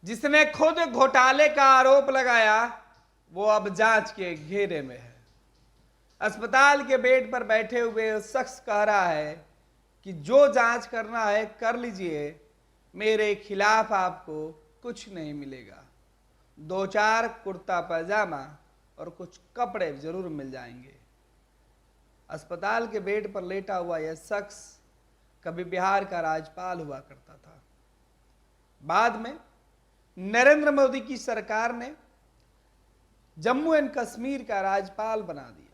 जिसने खुद घोटाले का आरोप लगाया वो अब जांच के घेरे में है। अस्पताल के बेड पर बैठे हुए उस शख्स कह रहा है कि जो जांच करना है कर लीजिए, मेरे खिलाफ आपको कुछ नहीं मिलेगा। 2-4 कुर्ता पैजामा और कुछ कपड़े जरूर मिल जाएंगे। अस्पताल के बेड पर लेटा हुआ यह शख्स कभी बिहार का राज्यपाल हुआ करता था। बाद में नरेंद्र मोदी की सरकार ने जम्मू एंड कश्मीर का राज्यपाल बना दिया।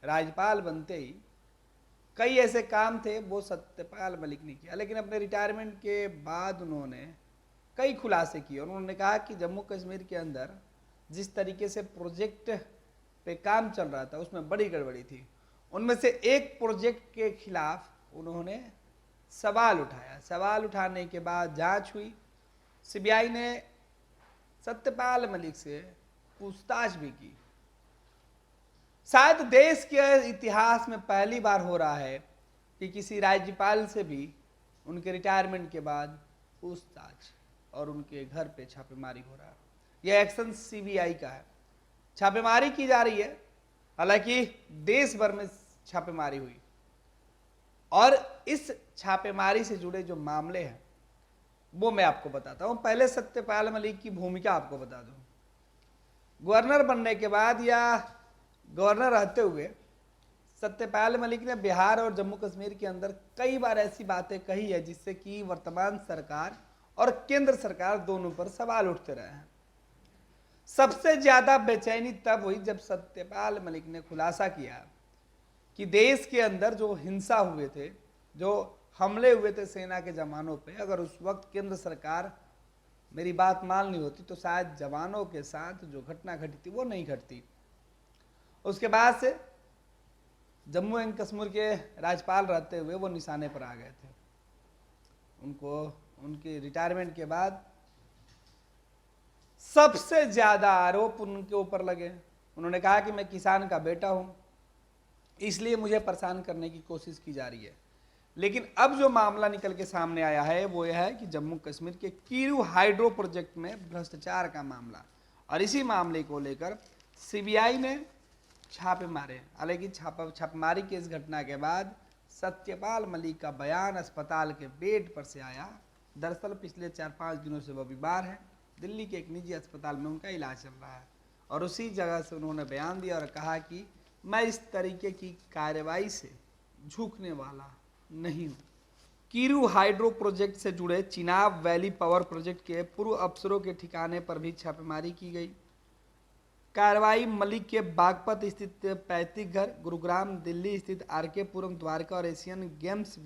राज्यपाल बनते ही कई ऐसे काम थे वो सत्यपाल मलिक ने किया, लेकिन अपने रिटायरमेंट के बाद उन्होंने कई खुलासे किए। उन्होंने कहा कि जम्मू कश्मीर के अंदर जिस तरीके से प्रोजेक्ट पे काम चल रहा था उसमें बड़ी गड़बड़ी थी। उनमें से एक प्रोजेक्ट के खिलाफ उन्होंने सवाल उठाया। सवाल उठाने के बाद जांच हुई। सीबीआई ने सत्यपाल मलिक से पूछताछ भी की। शायद देश के इतिहास में पहली बार हो रहा है कि किसी राज्यपाल से भी उनके रिटायरमेंट के बाद पूछताछ और उनके घर पे छापेमारी हो रहा है। यह एक्शन सीबीआई का है। छापेमारी की जा रही है। हालांकि देश भर में छापेमारी हुई और इस छापेमारी से जुड़े जो मामले हैं वो मैं आपको बताता हूं। पहले सत्यपाल मलिक की भूमिका आपको बता दूं। गवर्नर बनने के बाद या गवर्नर रहते हुए सत्यपाल मलिक ने बिहार और जम्मू कश्मीर के अंदर कई बार ऐसी बातें कही है जिससे कि वर्तमान सरकार और केंद्र सरकार दोनों पर सवाल उठते रहे हैं। सबसे ज्यादा बेचैनी तब हुई जब सत्यपाल मलिक ने खुलासा किया कि देश के अंदर जो हिंसा हुए थे, जो हमले हुए थे सेना के जवानों पे, अगर उस वक्त केंद्र सरकार मेरी बात मान ली होती तो शायद जवानों के साथ जो घटना घटी थी वो नहीं घटती। उसके बाद से जम्मू एंड कश्मीर के राज्यपाल रहते हुए वो निशाने पर आ गए थे। उनको उनके रिटायरमेंट के बाद सबसे ज्यादा आरोप उनके ऊपर लगे। उन्होंने कहा कि मैं किसान का बेटा हूं, इसलिए मुझे परेशान करने की कोशिश की जा रही है। लेकिन अब जो मामला निकल के सामने आया है वो यह है कि जम्मू कश्मीर के कीरू हाइड्रो प्रोजेक्ट में भ्रष्टाचार का मामला, और इसी मामले को लेकर सीबीआई ने छापे मारे। हालांकि छापेमारी की इस घटना के बाद सत्यपाल मलिक का बयान अस्पताल के बेड पर से आया। दरअसल पिछले 4-5 दिनों से वो बीमार है। दिल्ली के एक निजी अस्पताल में उनका इलाज चल रहा है और उसी जगह से उन्होंने बयान दिया और कहा कि मैं इस तरीके की कार्रवाई से झुकने वाला नहीं हूं। कीरू हाइड्रो प्रोजेक्ट से जुड़े चिनाब वैली पावर प्रोजेक्ट के पूर्व अफसरों के ठिकाने पर भी छापेमारी की गई। कार्रवाई मलिक के बागपत स्थित पैतृक घर, गुरुग्राम दिल्ली स्थित आरके पुरम द्वारका और एशियन गेम्स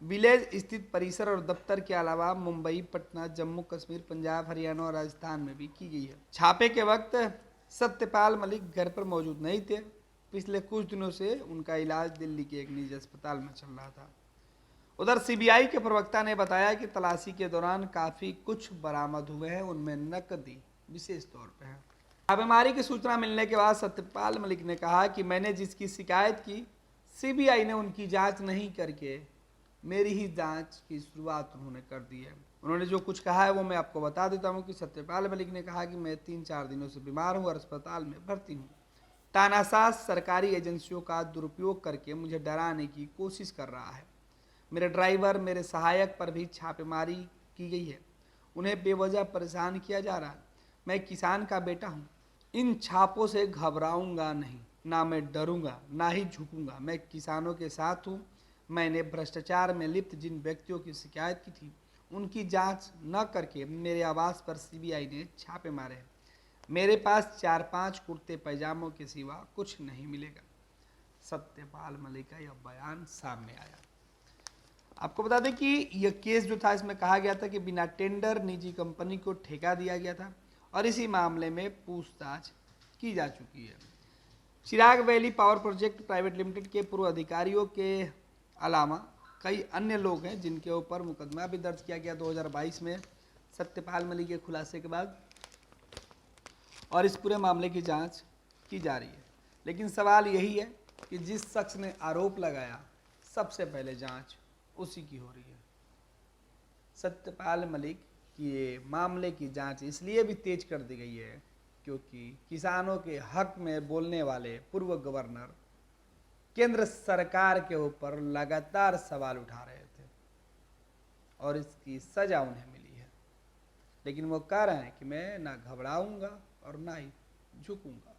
विलेज स्थित परिसर और दफ्तर के अलावा मुंबई, पटना, जम्मू कश्मीर, पंजाब, हरियाणा और राजस्थान में भी की गई है। छापे के वक्त सत्यपाल मलिक घर पर मौजूद नहीं थे। पिछले कुछ दिनों से उनका इलाज दिल्ली के एक निजी अस्पताल में चल रहा था। उधर सीबीआई के प्रवक्ता ने बताया कि तलाशी के दौरान काफी कुछ बरामद हुए हैं, उनमें नकदी विशेष तौर पर है। छापेमारी की सूचना मिलने के बाद सत्यपाल मलिक ने कहा कि मैंने जिसकी शिकायत की सीबीआई ने उनकी जांच नहीं करके मेरी ही जांच की शुरुआत उन्होंने कर दी है। उन्होंने जो कुछ कहा है वो मैं आपको बता देता हूं कि सत्यपाल मलिक ने कहा कि मैं 3-4 दिनों से बीमार हूं और अस्पताल में भर्ती हूं। तानाशाह सरकारी एजेंसियों का दुरुपयोग करके मुझे डराने की कोशिश कर रहा है। मेरे ड्राइवर, मेरे सहायक पर भी छापेमारी की गई है। उन्हें बेवजह परेशान किया जा रहा है। मैं किसान का बेटा हूँ। इन छापों से घबराऊंगा नहीं, ना मैं डरूंगा, ना ही झुकूंगा। मैं किसानों के साथ हूँ। मैंने भ्रष्टाचार में लिप्त जिन व्यक्तियों की शिकायत की थी उनकी जांच न करके मेरे आवास पर सीबीआई ने छापे मारे हैं। मेरे पास 4-5 कुर्ते पैजामों के सिवा कुछ नहीं मिलेगा। सत्यपाल मलिक का यह बयान सामने आया। आपको बता दें कि यह केस जो था इसमें कहा गया था कि बिना टेंडर निजी कंपनी को ठेका दिया गया था और इसी मामले में पूछताछ की जा चुकी है। Chirag valley power project private limited के पूर्व अधिकारियों के अलावा कई अन्य लोग हैं जिनके ऊपर मुकदमा भी दर्ज किया गया 2022 में सत्यपाल मलिक के खुलासे के बाद, और इस पूरे मामले की जांच की जा रही है। लेकिन सवाल यही है कि जिस शख्स ने आरोप लगाया सबसे पहले जांच उसी की हो रही है। सत्यपाल मलिक कि ये मामले की जांच इसलिए भी तेज कर दी गई है क्योंकि किसानों के हक में बोलने वाले पूर्व गवर्नर केंद्र सरकार के ऊपर लगातार सवाल उठा रहे थे और इसकी सजा उन्हें मिली है। लेकिन वो कह रहे हैं कि मैं ना घबराऊंगा और ना ही झुकूंगा।